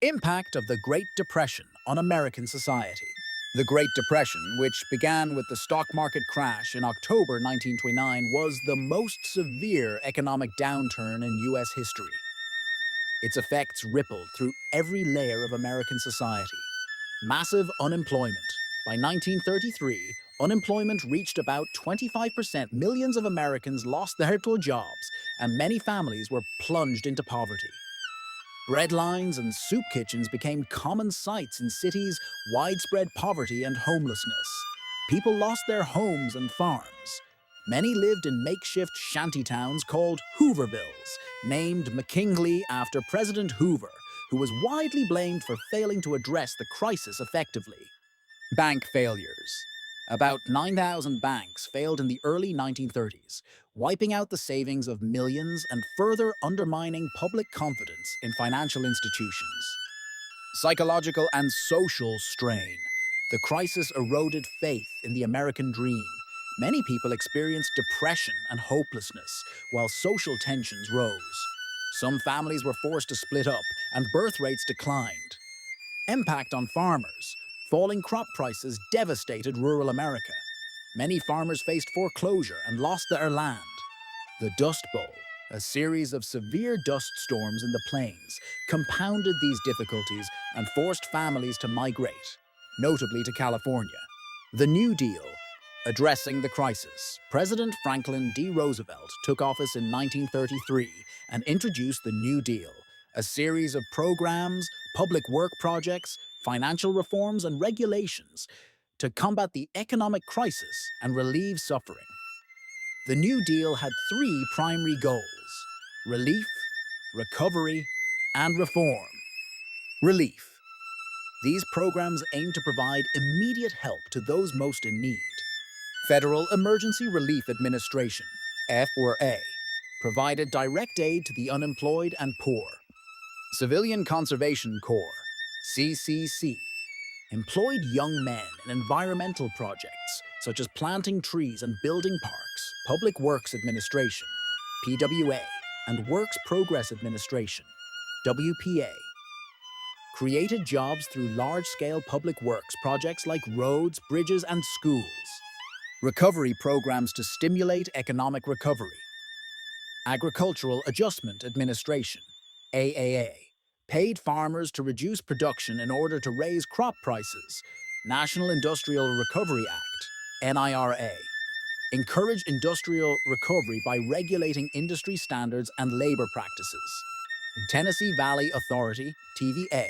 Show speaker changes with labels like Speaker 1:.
Speaker 1: Impact of the Great Depression on American society. The Great Depression, which began with the stock market crash in October 1929, was the most severe economic downturn in U.S. history. Its effects rippled through every layer of American society. Massive unemployment. By 1933, unemployment reached about 25%. Millions of Americans lost their jobs, and many families were plunged into poverty. Bread lines and soup kitchens became common sights in cities, widespread poverty and homelessness. People lost their homes and farms. Many lived in makeshift shantytowns called Hoovervilles, named McKinley after President Hoover, who was widely blamed for failing to address the crisis effectively. Bank failures. About 9,000 banks failed in the early 1930s, wiping out the savings of millions and further undermining public confidence in financial institutions. Psychological and social strain. The crisis eroded faith in the American dream. Many people experienced depression and hopelessness, while social tensions rose. Some families were forced to split up, and birth rates declined. Impact on farmers. Falling crop prices devastated rural America. Many farmers faced foreclosure and lost their land. The Dust Bowl, a series of severe dust storms in the plains, compounded these difficulties and forced families to migrate, notably to California. The New Deal. Addressing the crisis, President Franklin D. Roosevelt took office in 1933 and introduced the New Deal, a series of programs, public work projects, financial reforms, and regulations to combat the economic crisis and relieve suffering. The New Deal had three primary goals: relief, recovery, and reform. Relief. These programs aim to provide immediate help to those most in need. Federal Emergency Relief Administration, FRA, provided direct aid to the unemployed and poor. Civilian Conservation Corps, CCC, employed young men in environmental projects such as planting trees and building parks. Public Works Administration, PWA, and Works Progress Administration, WPA, created jobs through large-scale public works projects like roads, bridges, and schools. Recovery programs to stimulate economic recovery. Agricultural Adjustment Administration, AAA, paid farmers to reduce production in order to raise crop prices. National Industrial Recovery Act, NIRA, encouraged industrial recovery by regulating industry standards and labor practices. Tennessee Valley Authority, TVA,